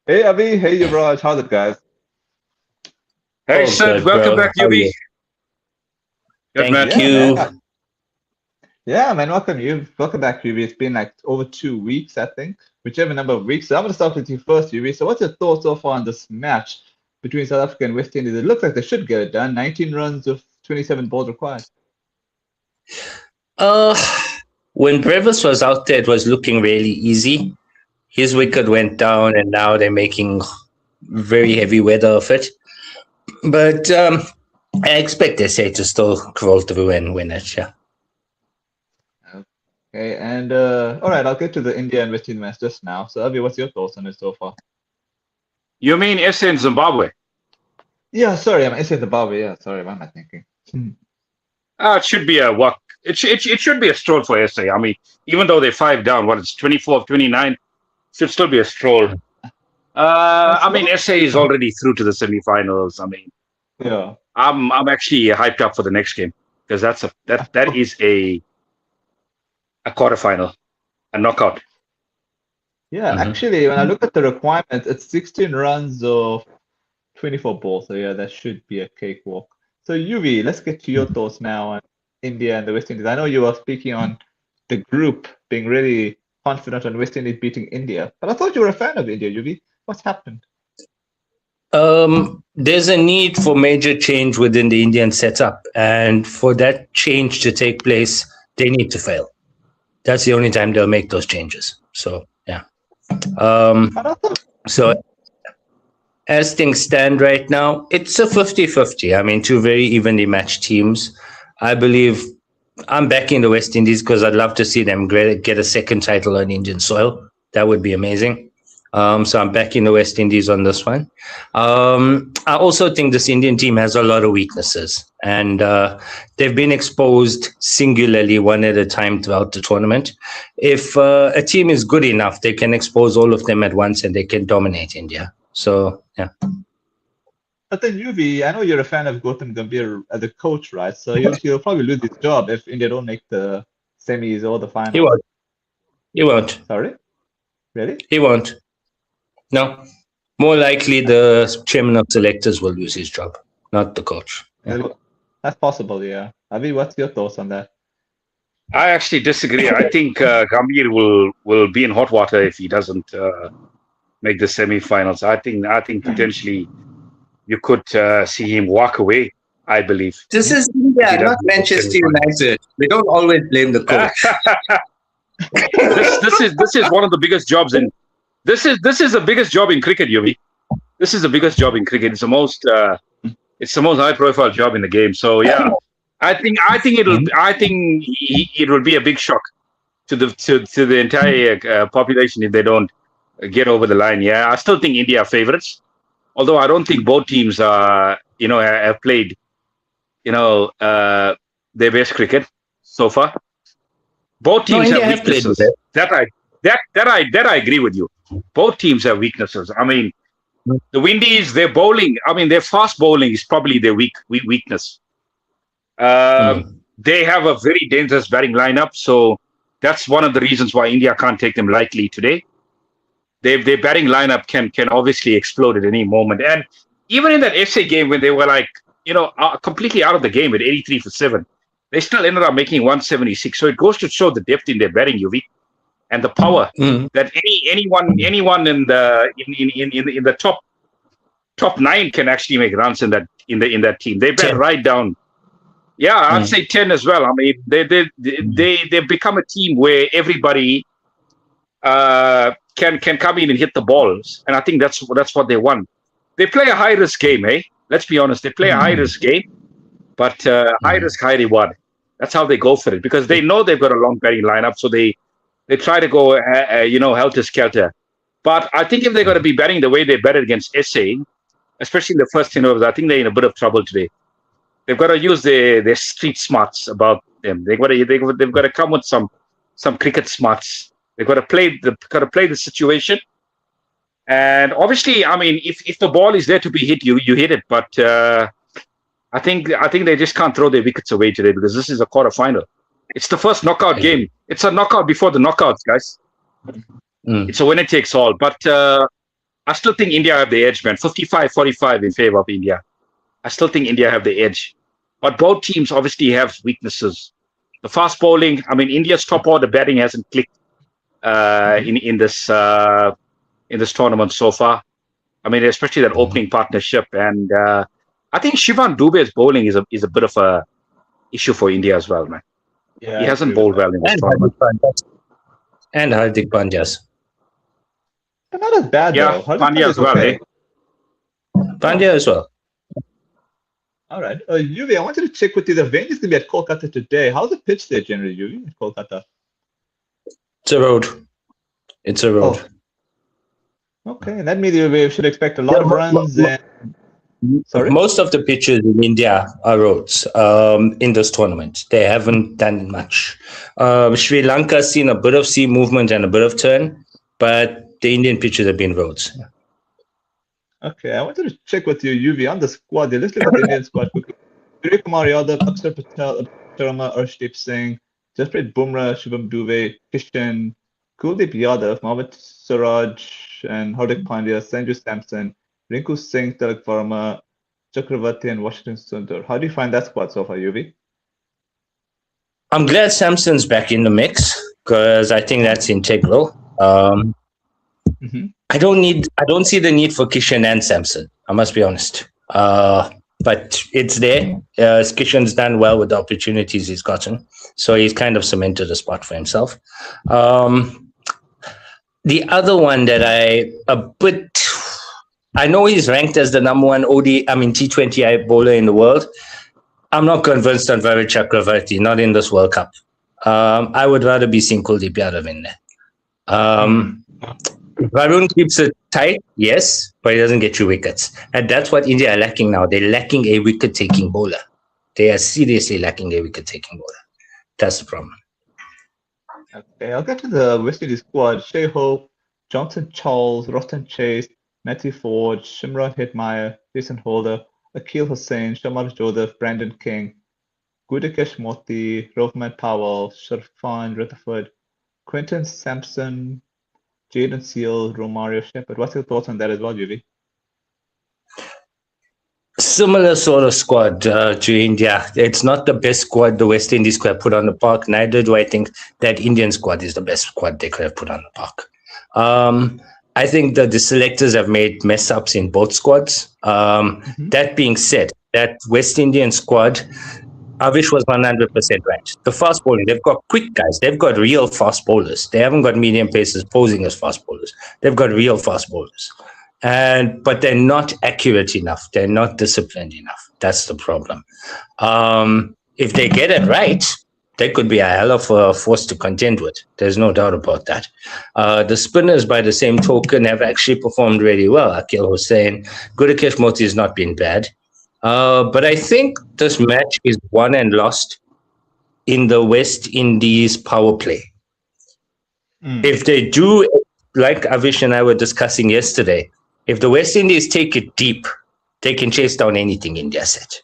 Hey Avi, hey Yuvraj, how's it guys? Hey, Oh, Sid, good, welcome bro. back, How are Yubi. you? Good Thank man. Yeah, man. you. Yeah, man, welcome you. Welcome back, Yuvi. It's been like over 2 weeks, I think. Whichever number of weeks. So I'm gonna start with you first, Yuvi. So what's your thoughts so far on this match between South Africa and West Indies? It looks like they should get it done. 19 runs with 27 balls required. Uh, when Brevis was out there, it was looking really easy. His wicket went down, and now they're making very heavy weather of it. But I expect SA to still crawl through and win it. Yeah. Okay, and all right, I'll get to the India and West Indies match just now. So Avi, what's your thoughts on it so far? You mean SA in Zimbabwe? Yeah, sorry, I'm SA Zimbabwe. Yeah, sorry, what am I thinking? It should be a walk. It should be a stroll for SA. I mean, even though they're 5 down, it's 24 of 29, should still be a stroll. I mean, SA is already through to the semifinals. I mean, Yeah. I'm actually hyped up for the next game because that is a quarterfinal, a knockout. Yeah, Mhm. actually, when I look at the requirements, it's 16 runs of 24 balls. So yeah, that should be a cakewalk. So Yuvi, let's get to your thoughts now on India and the West Indies. I know you were speaking on the group being really confident on West Indies beating India, but I thought you were a fan of India, Yuvi. What's happened? There's a need for major change within the Indian setup, and for that change to take place, they need to fail. That's the only time they'll make those changes. So yeah. So as things stand right now, it's a 50-50. I mean, two very evenly matched teams. I believe I'm backing the West Indies because I'd love to see them get a second title on Indian soil. That would be amazing. So I'm backing the West Indies on this one. I also think this Indian team has a lot of weaknesses, and they've been exposed singularly one at a time throughout the tournament. If a team is good enough, they can expose all of them at once and they can dominate India. So, yeah. But then Yuvi, I know you're a fan of Gautam Gambhir as a coach, right? So he'll probably lose his job if India don't make the semis or the final. He won't. He won't. Sorry? Really? He won't. No. More likely the chairman of selectors will lose his job, not the coach. Yeah. That's possible, yeah. Avi, what's your thoughts on that? I actually disagree. I think Gambhir will be in hot water if he doesn't make the semifinals. I think potentially you could see him walk away. I believe this is India, not Manchester United. We don't always blame the coach. this is one of the biggest jobs in. This is the biggest job in cricket, Yuvi. This is the biggest job in cricket. It's the most high profile job in the game. So yeah, I think it will be a big shock to the entire population if they don't get over the line. Yeah, I still think India are favorites, although I don't think both teams have played their best cricket so far. Both teams have weaknesses. That I agree with you. Both teams have weaknesses. I mean, the Windies, their bowling. I mean, their fast bowling is probably their weakness. They have a very dangerous batting lineup, so that's one of the reasons why India can't take them lightly today. Their batting lineup can obviously explode at any moment. And even in that SA game when they were completely out of the game at 83 for 7, they still ended up making 176. So it goes to show the depth in their batting, Yuvi, and the power that anyone in the top 9 can actually make runs in that team. They bat right down. Yeah, I'd say 10 as well. I mean, they've become a team where everybody can come in and hit the balls, and I think that's what they want. They play a high risk game, eh? Let's be honest. They play a high risk game, but high risk, high reward. That's how they go for it because they know they've got a long batting lineup, so they try to go helter skelter. But I think if they're going to be batting the way they batted against SA, especially in the first 10 overs, I think they're in a bit of trouble today. They've got to use their street smarts about them. They've got to come with some cricket smarts. They've got to play the situation. And obviously, I mean, if the ball is there to be hit, you hit it. But I think they just can't throw their wickets away today because this is a quarterfinal. It's the first knockout game. It's a knockout before the knockouts, guys. It's a winner takes all. But I still think India have the edge, man. 55-45 in favor of India. I still think India have the edge. But both teams obviously have weaknesses. The fast bowling, I mean, India's top order batting hasn't clicked in this tournament so far. I mean, especially that opening partnership. And I think Shivan Dube's bowling is a bit of a issue for India as well, man. Yeah, he hasn't bowled well in this tournament. And Hardik Pandya's. Not as bad though. Pandya as well, eh? Pandya as well. All right. Yuvi, I wanted to check with you. The venue is going to be at Kolkata today. How's the pitch there generally, Yuvi, at Kolkata? It's a road. It's a road. Oh. Okay, and that means we should expect a lot of runs. Sorry? Most of the pitches in India are roads in this tournament. They haven't done much. Sri Lanka's seen a bit of sea movement and a bit of turn, but the Indian pitches have been roads. Okay, I wanted to check with you, Yuvi, on the squad. Let's look at the Indian squad quickly. Surya Kumar Yadav, Akshar Patel, Sharma, Arshdeep Singh, Jasprit Bumrah, Shubham Dube, Kishan, Kuldeep Yadav, Mohammad Siraj, and Hardik Pandya, Sanju Samson, Rinku Singh, Tilak Verma, Chakravarti, and Washington Sundar. How do you find that squad so far, Yuvi? I'm glad Samson's back in the mix because I think that's integral. I don't see the need for Kishan and Samson. I must be honest. But it's there. Kishan's done well with the opportunities he's gotten. So he's kind of cemented a spot for himself. The other one that I know he's ranked as the number one T20 bowler in the world. I'm not convinced on Virat Chakravarti, not in this World Cup. I would rather be seeing Kuldeep Yadav in there. Varun keeps it tight, yes, but he doesn't get you wickets. And that's what India are lacking now. They're lacking a wicket-taking bowler. They are seriously lacking a wicket-taking bowler. That's the problem. Okay, I'll get to the West Indies squad. Shea Hope, Johnson Charles, Roshan Chase, Matthew Ford, Shimron Hetmeyer, Jason Holder, Akil Hussain, Shamar Joseph, Brandon King, Gudakesh Moti, Rovman Powell, Sharfan Rutherford, Quentin Sampson, Jaden Seal, Romario Shepherd. What's your thoughts on that as well, Yuvi? Similar sort of squad to India. It's not the best squad the West Indies could have put on the park. Neither do I think that Indian squad is the best squad they could have put on the park. I think that the selectors have made mess ups in both squads. That being said, that West Indian squad, Avish was 100% right. The fast bowling, they've got quick guys. They've got real fast bowlers. They haven't got medium pacers posing as fast bowlers. They've got real fast bowlers. But they're not accurate enough. They're not disciplined enough. That's the problem. If they get it right, they could be a hell of a force to contend with. There's no doubt about that. The spinners, by the same token, have actually performed really well. Akil Hussain, Gudakesh Moti has not been bad. But I think this match is won and lost in the West Indies power play. If they do, like Avish and I were discussing yesterday, if the West Indies take it deep, they can chase down anything India set.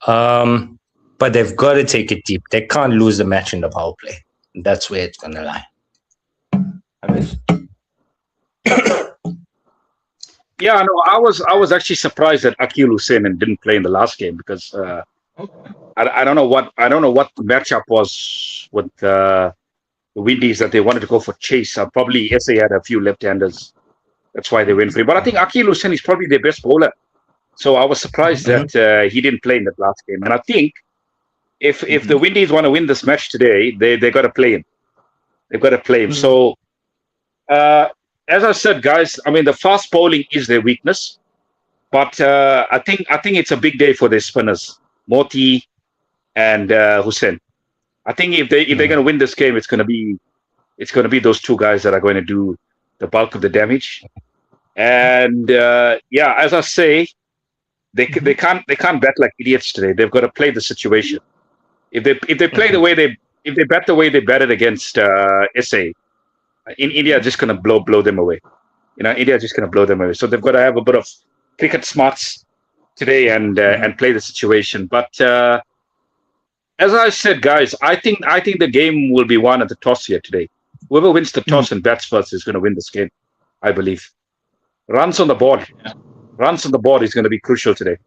But they've got to take it deep. They can't lose the match in the power play. That's where it's going to lie. Yeah, no, I was actually surprised that Akil Hussain didn't play in the last game because I don't know what the matchup was with the Windies that they wanted to go for chase. Probably SA had a few left-handers. That's why they went for it. But I think Akil Hussain is probably their best bowler. So I was surprised that he didn't play in that last game. And I think if the Windies want to win this match today, they got to play him. They've got to play him. So as I said, guys, I mean the fast bowling is their weakness, but I think it's a big day for their spinners, Moti and Hussain. I think if they're going to win this game, it's going to be those two guys that are going to do the bulk of the damage. And as I say, they can't bat like idiots today. They've got to play the situation. If they play the way if they bat the way they batted against SA, India are just going to blow them away. India are just going to blow them away. So they've got to have a bit of cricket smarts today and play the situation. But as I said, guys, I think the game will be won at the toss here today. Whoever wins the toss and bats first is going to win this game, I believe. Runs on the board. Yeah. Runs on the board is going to be crucial today.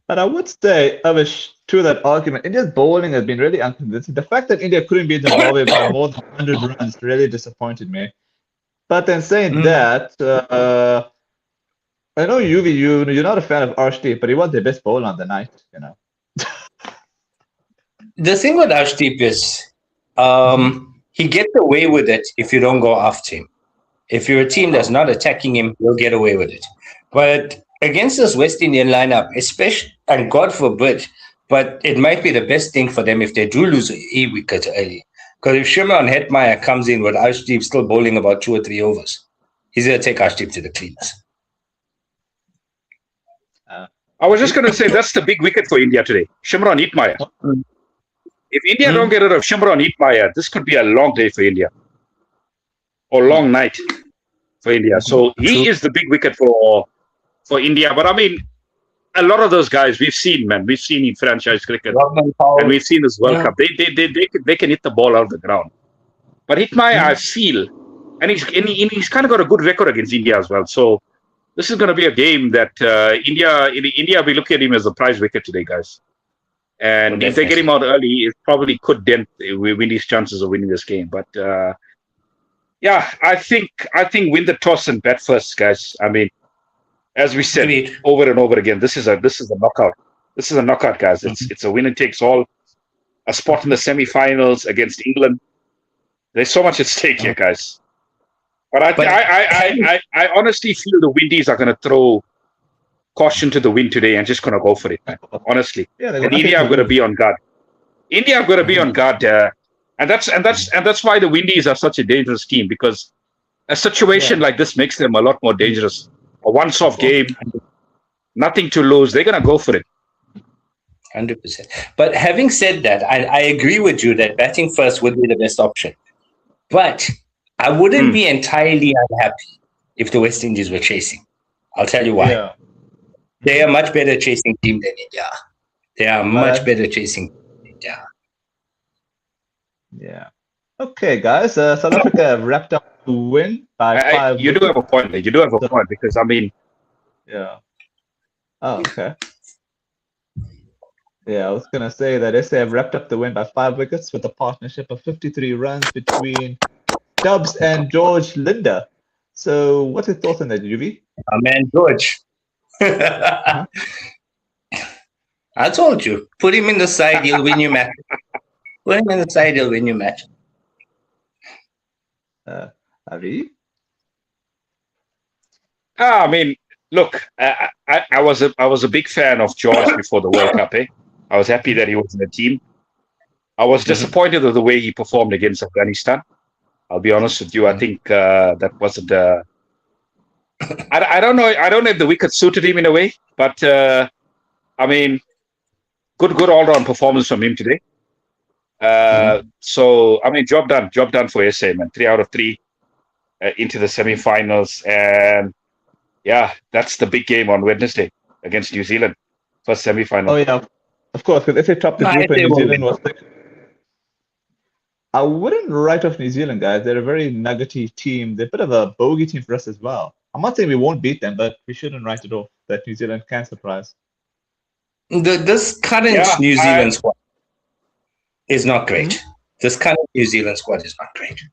But I would say, Avish, to that argument, India's bowling has been really unconvincing. The fact that India couldn't beat Zimbabwe by more than 100 runs really disappointed me. But then saying that, I know you're not a fan of Arshdeep, but he was the best bowler on the night, The thing with Arshdeep is he gets away with it if you don't go after him. If you're a team that's not attacking him, you'll get away with it. But against this West Indian lineup, especially, and God forbid, but it might be the best thing for them if they do lose a wicket early. Because if Shimron Hetmeyer comes in with Arshdeep still bowling about 2 or 3 overs, he's going to take Arshdeep to the cleaners. I was just going to say that's the big wicket for India today, Shimron Hetmeyer. If India don't get rid of Shimron Hetmeyer, this could be a long day for India. Or long night for India. So he is the big wicket for India. But I mean, a lot of those guys we've seen, man. We've seen in franchise cricket, and we've seen this World Cup. They can hit the ball out of the ground. But Hetmeyer, I feel, and he's kind of got a good record against India as well. So this is going to be a game that India will look at him as a prize wicket today, guys. And if they get him out early, it probably could dent Windy's chances of winning this game. But yeah, I think win the toss and bat first, guys. I mean, as we said over and over again, this is a knockout. This is a knockout, guys. It's a winner takes all. A spot in the semi-finals against England. There's so much at stake here, guys. But I honestly feel the Windies are going to throw caution to the wind today and just going to go for it, man. Honestly, and India are going to be on guard. India are going to be on guard, and that's why the Windies are such a dangerous team, because a situation like this makes them a lot more dangerous. A once-off game, nothing to lose. They're going to go for it. 100%. But having said that, I agree with you that batting first would be the best option. But I wouldn't be entirely unhappy if the West Indies were chasing. I'll tell you why. Yeah. They are a much better chasing team than India. They are much better chasing than India. Yeah. Okay, guys. South Africa wrapped up the win by 5. You do have a point there. You do have a point, because, I mean... Yeah. Oh, okay. Yeah, I was going to say that SA have wrapped up the win by 5 wickets with a partnership of 53 runs between Stubbs and George Linder. So what's your thoughts on that, Yuvi? Man, George. I told you, put him in the side, he'll win you match. Put him in the side, he'll win you match. Avi? I mean, look, I was a big fan of George before the World Cup. I was happy that he was in the team. I was disappointed with the way he performed against Afghanistan. I'll be honest with you. I think that wasn't. I don't know. I don't know if the wicket suited him in a way, but I mean, good all-round performance from him today. So I mean, job done for SA, man. 3 out of 3 into the semi-finals, and yeah, that's the big game on Wednesday against New Zealand, first semi-final. Oh yeah, of course. Because if they top the group, and New Zealand was like, I wouldn't write off New Zealand, guys. They're a very nuggety team. They're a bit of a bogey team for us as well. I'm not saying we won't beat them, but we shouldn't write it off that New Zealand can surprise. This current New Zealand squad is not great. This current New Zealand squad is not great.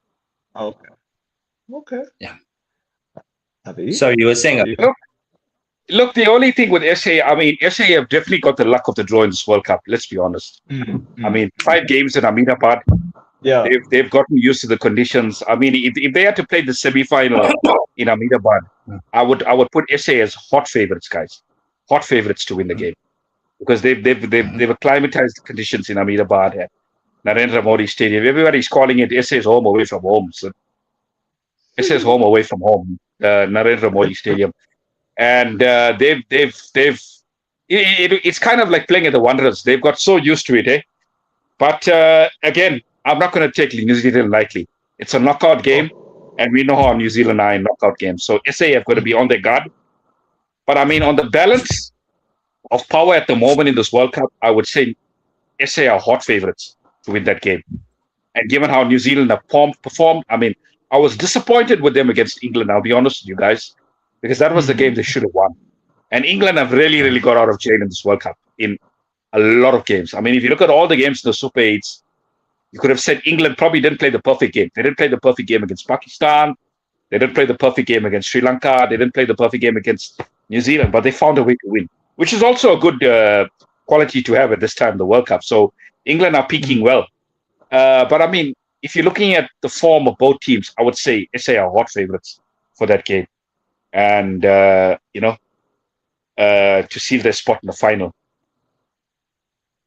Okay. Yeah. Abhi? So you were saying... Look, the only thing with SA, I mean, SA have definitely got the luck of the draw in this World Cup, let's be honest. I mean, 5 games in Ahmedabad. Yeah. They've gotten used to the conditions. I mean, if they had to play the semi-final in Ahmedabad, I would put SA as hot favorites, guys. Hot favorites to win the game. Because they've acclimatized the conditions in Ahmedabad at Narendra Modi Stadium. Everybody's calling it SA's home away from home. So SA's home away from home, Narendra Modi Stadium. And it's kind of like playing at the Wanderers. They've got so used to it, But again, I'm not going to take New Zealand lightly. It's a knockout game, and we know how New Zealand are in knockout games. So SA have got to be on their guard. But I mean, on the balance of power at the moment in this World Cup, I would say SA are hot favorites to win that game. And given how New Zealand have performed, I mean, I was disappointed with them against England. I'll be honest with you guys, because that was the game they should have won. And England have really, really got out of jail in this World Cup in a lot of games. I mean, if you look at all the games in the Super 8s, you could have said England probably didn't play the perfect game. They didn't play the perfect game against Pakistan. They didn't play the perfect game against Sri Lanka. They didn't play the perfect game against New Zealand, but they found a way to win, which is also a good quality to have at this time in the World Cup. So England are peaking well. But I mean, if you're looking at the form of both teams, I would say SA are hot favorites for that game. And, to seal their spot in the final.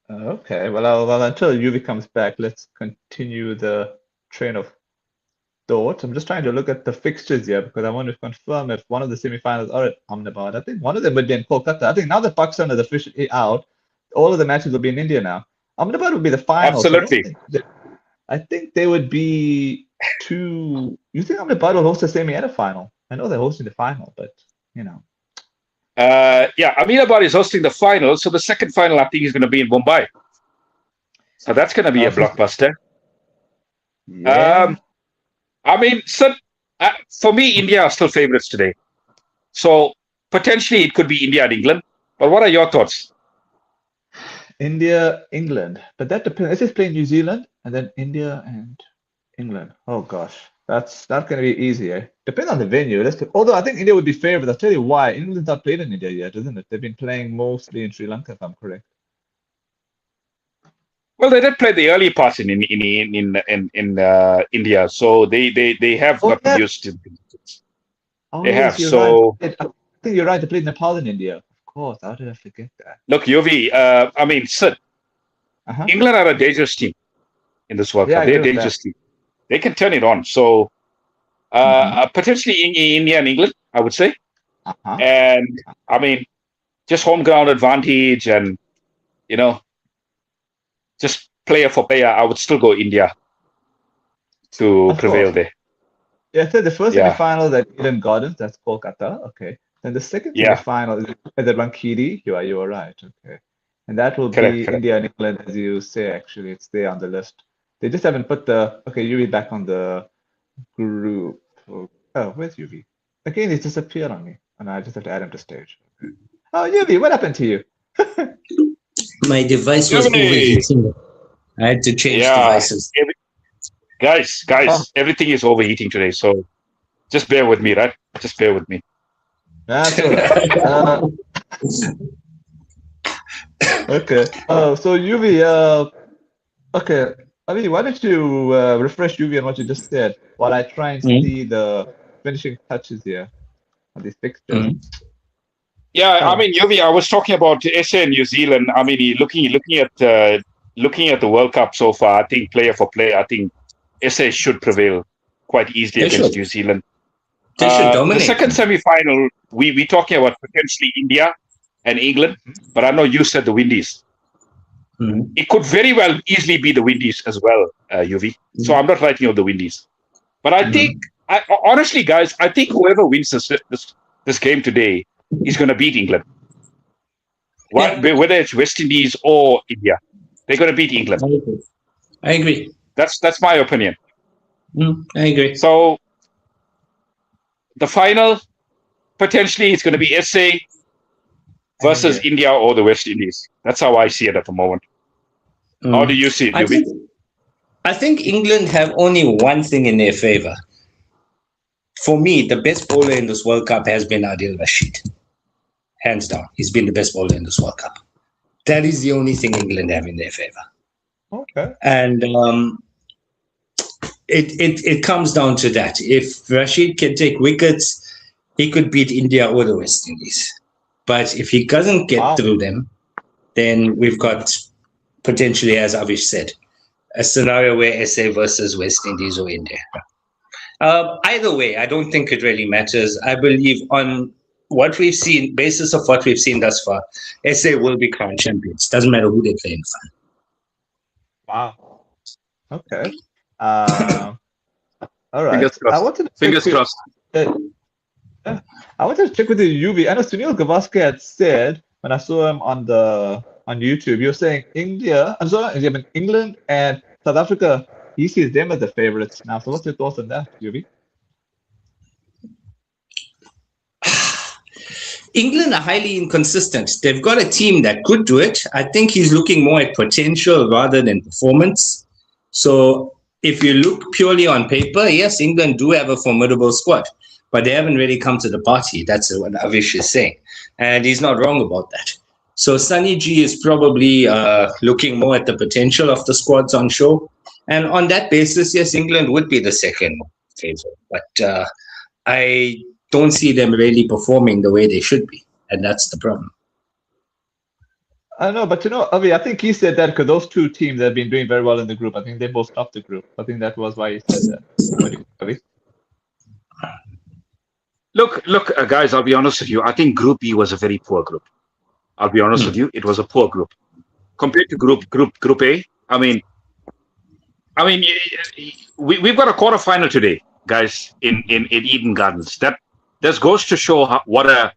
Okay, well, until Yuvi comes back, let's continue the train of thought. I'm just trying to look at the fixtures here because I want to confirm if one of the semifinals are at Ahmedabad. I think one of them would be in Kolkata. I think now that Pakistan is officially out, all of the matches will be in India now. Ahmedabad would be the final. Absolutely. So I think they would be two. You think Ahmedabad will host the semi and a final? I know they're hosting the final, but Ahmedabad is hosting the final. So the second final, I think, is going to be in Mumbai. So that's going to be a blockbuster. Yeah. For me, India are still favorites today. So potentially it could be India and England. But what are your thoughts? India, England. But that depends. Let's just play New Zealand and then India and England. Oh, gosh. That's not going to be easy, eh? Depends on the venue. Although I think India would be favored. I'll tell you why. England's not played in India yet, isn't it? They've been playing mostly in Sri Lanka, if I'm correct. Well, they did play the early parts in India, so they have gotten used to it. Oh, they yes, have. you're So right. I think you're right. They played Nepal in India. Of course. How did I forget that? look, Yuvi, Sid, England are a dangerous team in this World Cup. They're a dangerous team. They can turn it on. So potentially India and England, I would say. And just home ground advantage and just player for player, I would still go India to prevail there. Yeah, so the first semi-final is at Eden Gardens, that's Kolkata. Okay. Then the second semi-final is at the Bankiri. You are right. Okay. And that will be India and England, as you say, actually. It's there on the list. They just haven't put UV back on the group. Oh, where's UV? Again, he's disappeared on me. And I just have to add him to stage. Okay. Oh, UV, what happened to you? My device was overheating. I had to change devices. Guys, everything is overheating today. So just bear with me, right? Just bear with me. That's all right. Okay. So UV, okay. Why don't you refresh UV on what you just said while I try and see the finishing touches here on these fixtures. UV, I was talking about SA and New Zealand. Looking at the World Cup so far, I think player for player, I think SA should prevail quite easily against New Zealand. They should dominate. The second semi-final, we're talking about potentially India and England, but I know you said the Windies. It could very well easily be the Windies as well, UV. So I'm not writing off the Windies. But I think, honestly, guys, I think whoever wins this game today is going to beat England. Whether it's West Indies or India, they're going to beat England. I agree. That's my opinion. I agree. So the final, potentially, it's going to be SA versus India or the West Indies. That's how I see it at the moment. How do you see it, Yubi? I think England have only one thing in their favor. For me, the best bowler in this World Cup has been Adil Rashid. Hands down. He's been the best bowler in this World Cup. That is the only thing England have in their favor. Okay. And it comes down to that. If Rashid can take wickets, he could beat India or the West Indies. But if he doesn't get through them, then we've got potentially, as Avish said, a scenario where SA versus West Indies or India. Either way, I don't think it really matters. I believe on what we've seen, basis of what we've seen thus far, SA will be crowned champions. Doesn't matter who they play in front. Wow. Okay. All right. Fingers crossed. I wanted to check with you, UV. I know Sunil Gavaskar had said when I saw him on YouTube, you were saying England and South Africa. He sees them as the favorites now. So what's your thoughts on that, UV? England are highly inconsistent. They've got a team that could do it. I think he's looking more at potential rather than performance. So if you look purely on paper, yes, England do have a formidable squad, but they haven't really come to the party. That's what Avish is saying. And he's not wrong about that. So Sunny G is probably looking more at the potential of the squads on show. And on that basis, yes, England would be the second favorite. But I don't see them really performing the way they should be. And that's the problem. I know, but Avi, I think he said that because those two teams have been doing very well in the group. I think they both topped the group. I think that was why he said that. What do you think, Avi? Look, guys, I'll be honest with you. I think Group B was a very poor group. I'll be honest with you. It was a poor group. Compared to Group A, I mean, we've got a quarterfinal today, guys, in Eden Gardens. That goes to show what a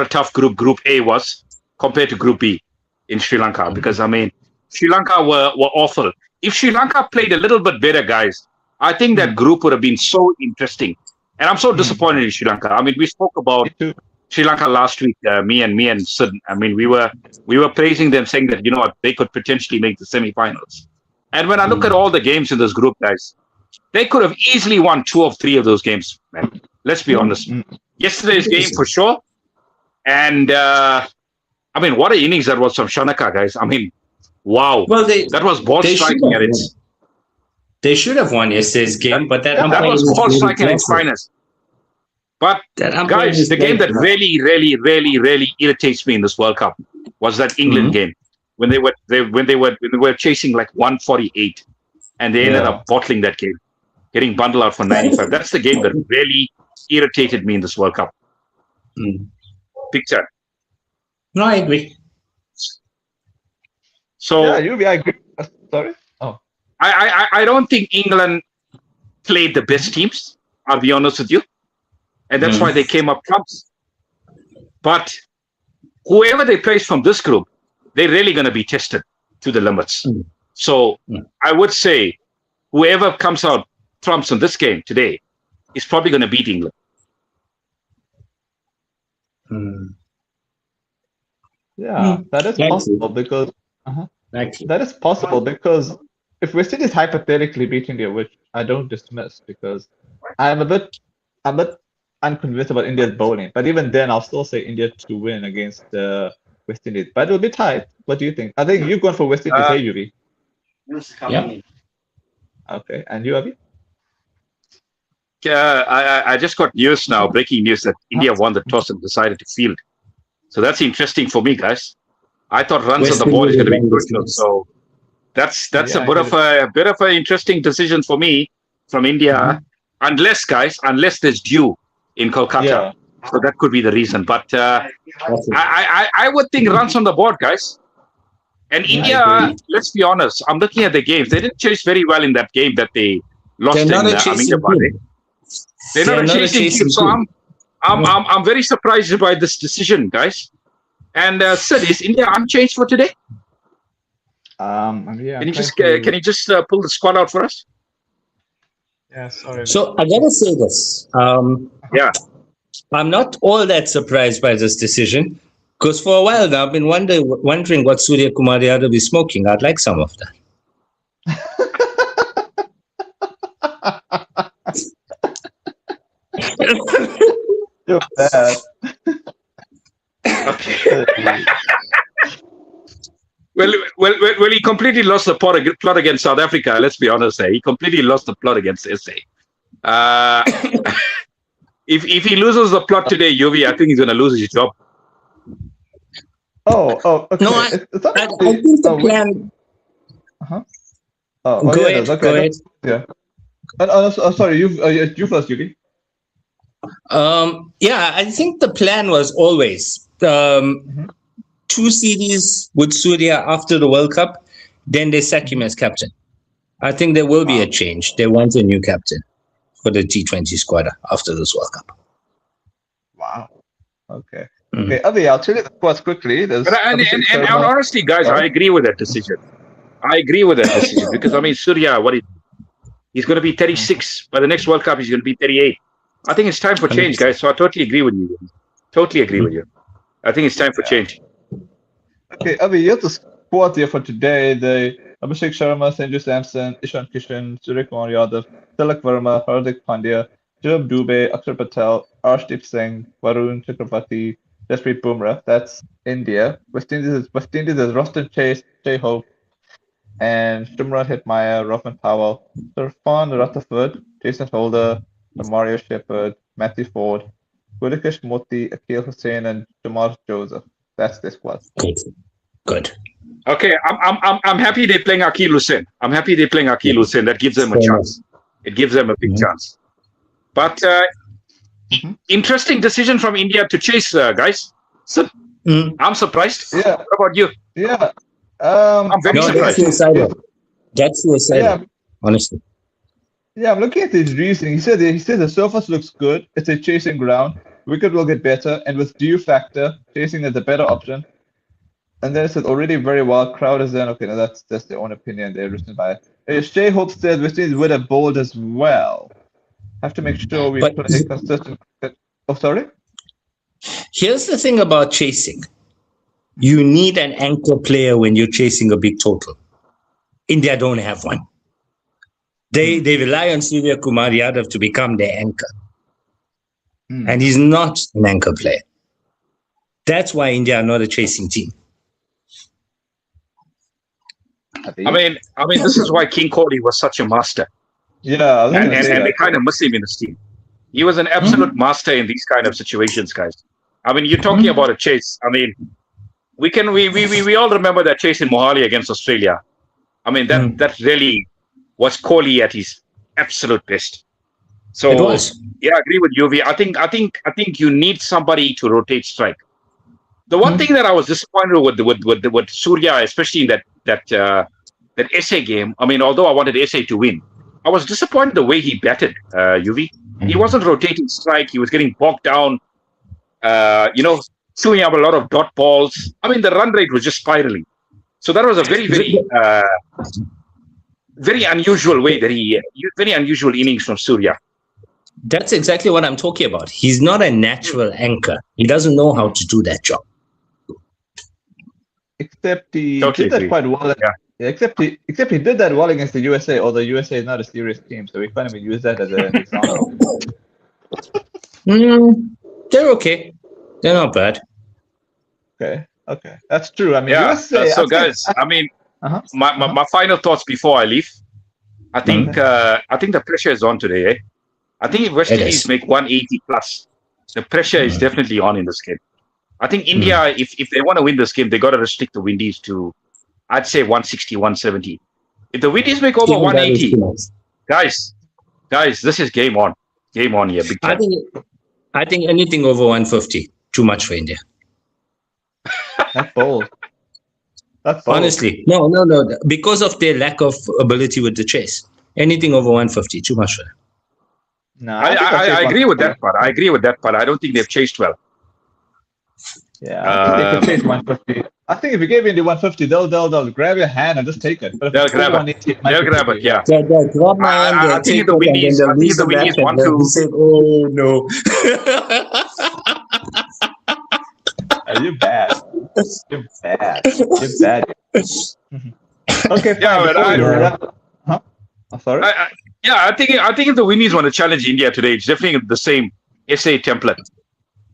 tough Group A was compared to Group B in Sri Lanka. Because I mean, Sri Lanka were awful. If Sri Lanka played a little bit better, guys, I think that group would have been so interesting. And I'm so disappointed in Sri Lanka. I mean, we spoke about Sri Lanka last week. Me and Sid. I mean, we were praising them, saying that they could potentially make the semi-finals. And when I look at all the games in this group, guys, they could have easily won 2 or 3 of those games, man. Let's be honest. Yesterday's game for sure. And I mean, what an innings that was from Shanaka, guys. I mean, wow. Well, that was ball striking at its. They should have won yesterday's game, but that was ball striking at its finest. But guys, the game that really, really, really, really irritates me in this World Cup was that England game when they were chasing like 148, and they ended up bottling that game, getting bundled out for 95. That's the game that really irritated me in this World Cup. Big time. No, I agree. So I agree. Sorry. Oh, I don't think England played the best teams. I'll be honest with you. And that's why they came up trumps. But whoever they place from this group, they're really going to be tested to the limits. So I would say whoever comes out trumps in this game today is probably going to beat England. Yeah, that is possible because that is possible because if West Indies hypothetically beat India, which I don't dismiss because I'm a bit unconvinced about India's bowling, but even then I'll still say India to win against West Indies. But it'll be tight. What do you think? I think you're going for West Indies, Yuvi? Yeah. Okay, and you, Avi? Yeah, I just got news now, breaking news that India won the toss and decided to field. So that's interesting for me, guys. I thought runs on the ball is going to be crucial. So that's a bit of an interesting decision for me from India. Unless there's dew in Kolkata. Yeah. So that could be the reason. But I would think runs on the board, guys. And India, let's be honest, I'm looking at the games. They didn't chase very well in that game that they lost in Ahmedabad. They're not a chasing team. So I'm very surprised by this decision, guys. And Sid, is India unchanged for today? Can you just pull the squad out for us? Yeah, sorry. So I gotta say this. I'm not all that surprised by this decision because for a while now I've been wondering what Surya Kumar Yadav is smoking. I'd like some of that. You're bad. Okay. Well, he completely lost the plot against South Africa. Let's be honest. He completely lost the plot against SA. If he loses the plot today, Yuvi, I think he's going to lose his job. Oh, okay. No, I think the plan. Go ahead. Yeah. Sorry, you first, Yuvi. I think the plan was always 2 CDs with Surya after the World Cup, then they sack him as captain. I think there will be a change. They want a new captain for the T20 squad after this World Cup. Wow. Okay. Okay, Avi, I'll tell you the squads quickly. And honestly, guys, I agree with that decision. Because, I mean, Surya, he's going to be 36. By the next World Cup, he's going to be 38. I think it's time for change, guys. So I totally agree with you. I think it's time for change. Okay, Avi, you have the squad here for today. The Abhishek Sharma, Sanju Samson, Ishan Kishan, Surya Kumar Yadav, Tilak Verma, Hardik Pandya, Jurab Dubey, Akshar Patel, Arshdeep Singh, Varun Chakrabarti, Jasprit Bumrah. That's India. West Indies is Roston Chase, Jay Hope, and Shimron Hetmyer, Rothman Powell, Irfan Rutherford, Jason Holder, Mario Shepard, Matthew Ford, Gurikesh Moti, Akil Hussain, and Jamar Joseph. That's the squad. Good. Okay, I'm happy they're playing Akil Hussain. I'm happy they're playing Akil Hussain. That gives them a chance. It gives them a big chance. But interesting decision from India to chase, guys. So, I'm surprised. Yeah. What about you? Yeah. I'm very surprised. That's suicidal. Honestly. Yeah, I'm looking at his reasoning. He says the surface looks good. It's a chasing ground. Wicket will get better, and with due factor, chasing is a better option. And then it says already very well. Crowd is then okay. Now that's their own opinion. They're written by. Shay Hope says West Indies would have bowled as well. Have to make sure we play consistent. Oh, sorry. Here's the thing about chasing. You need an anchor player when you're chasing a big total. India don't have one. They rely on Surya Kumar Yadav to become their anchor. And he's not an anchor player. That's why India are not a chasing team. I mean, this is why King Kohli was such a master. Yeah, and they kind of miss him in this team. He was an absolute master in these kind of situations, guys. I mean, you're talking about a chase. I mean, we all remember that chase in Mohali against Australia. I mean, that really was Kohli at his absolute best. So it was. Yeah, I agree with you. I think you need somebody to rotate strike. The one thing that I was disappointed with Surya, especially in that SA game. I mean, although I wanted SA to win, I was disappointed the way he batted. UV, he wasn't rotating strike. He was getting bogged down. Shooting up a lot of dot balls. I mean, the run rate was just spiraling. So that was a very, very unusual way very unusual innings from Surya. That's exactly what I'm talking about. He's not a natural anchor. He doesn't know how to do that job. Except he did that quite well. Yeah. Except he did that well against the USA, although USA is not a serious team, so we can't even use that as an example. They're okay. They're not bad. Okay. That's true. I mean, USA, so guys, I mean, my final thoughts before I leave. I think the pressure is on today. Eh? I think if West Indies make 180 plus, the pressure is definitely on in this game. I think India, if they want to win this game, they got to restrict the Windies to, I'd say 160, 170. If the Windies make over 180, guys, this is game on. Game on here, big time. I think anything over 150, too much for India. That's bold. Honestly, no. Because of their lack of ability with the chase, anything over 150, too much for them. No, I agree with that part. I don't think they've chased well. Yeah, I think they could chase 150. I think if you gave India 150, they'll grab your hand and just take it. But they'll grab it. Yeah. They'll grab my hand. I think the Windies want to say, "Oh no." You're bad. You're bad. Okay, fine. Sorry. I think if the Windies want to challenge India today, it's definitely the same SA template.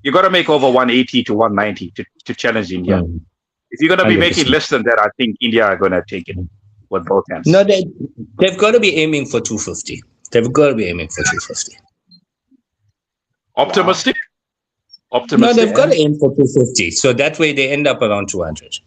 You got to make over 180 to 190 to challenge India. If you're going to be 100%. Making less than that, I think India are going to take it with both hands. No, they've got to be aiming for 250. They've got to be aiming for 250. Optimistic? Wow. No, they've got to aim for 250. So that way they end up around 200.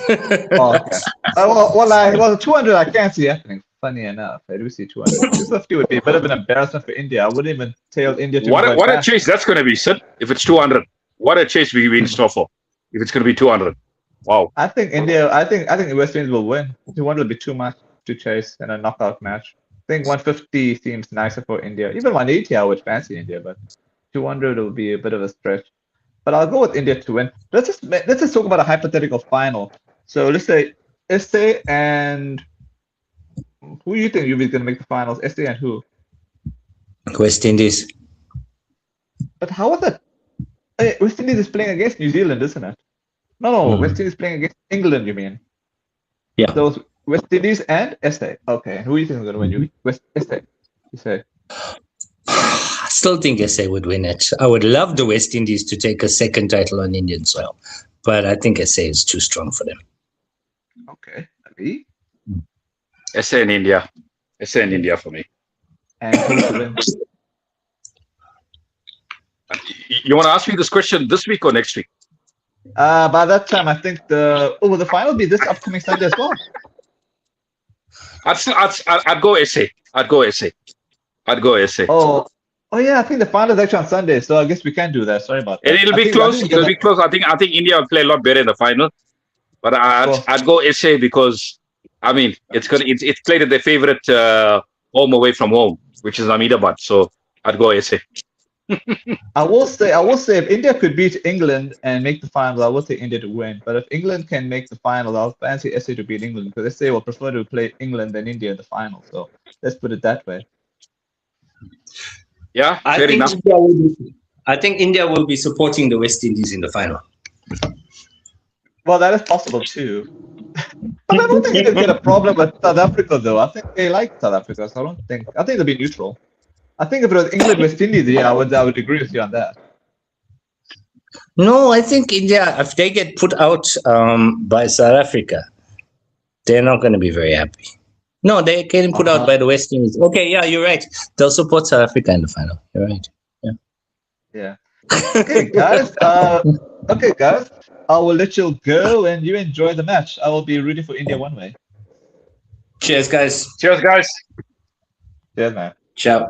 Okay. Well, 200 I can't see happening. Funny enough, I do see 200. 250 would be a bit of an embarrassment for India. I wouldn't even tell India to. What a chase that's going to be, Sid. If it's 200, what a chase we be in store for. If it's going to be 200, wow. I think India. I think West Indies will win. 200 will be too much to chase in a knockout match. I think 150 seems nicer for India. Even 180, I would fancy India, but 200 will be a bit of a stretch. But I'll go with India to win. Let's just talk about a hypothetical final. So let's say SA and. Who do you think you'll be going to make the finals? SA and who? West Indies. But how is that? West Indies is playing against New Zealand, isn't it? No, West Indies is playing against England, you mean? Yeah. Those West Indies and SA. Okay, who do you think is going to win? You West SA, you say? I still think SA would win it. I would love the West Indies to take a second title on Indian soil, but I think SA is too strong for them. Okay, Avi? SA in India. SA in India for me. And who to win? You want to ask me this question this week or next week? By that time, I think will the final be this upcoming Sunday as well? I'd go SA. I'd go SA. I'd go SA. Oh yeah, I think the final is actually on Sunday, so I guess we can do that. Sorry about that. And it'll be close. It'll be close. I think India will play a lot better in the final, but I'd go SA because I mean it's played at their favorite home away from home, which is Ahmedabad. So I'd go SA. I will say if India could beat England and make the finals, I will say India to win. But if England can make the finals, I'll fancy SA to beat England because SA will prefer to play England than India in the final. So let's put it that way. Yeah, I think India will be supporting the West Indies in the final. Well, that is possible too. But I don't think they'll get a problem with South Africa though. I think they like South Africa, so I think they'll be neutral. I think if it was England West Indies, yeah, I would agree with you on that. No, I think India, if they get put out by South Africa, they're not going to be very happy. No, they're getting put out by the West Indies. Okay, yeah, you're right. They'll support South Africa in the final. You're right. Yeah. Okay, guys. I will let you go and you enjoy the match. I will be rooting for India one way. Cheers, guys. Cheers, guys. Yeah, man. Ciao.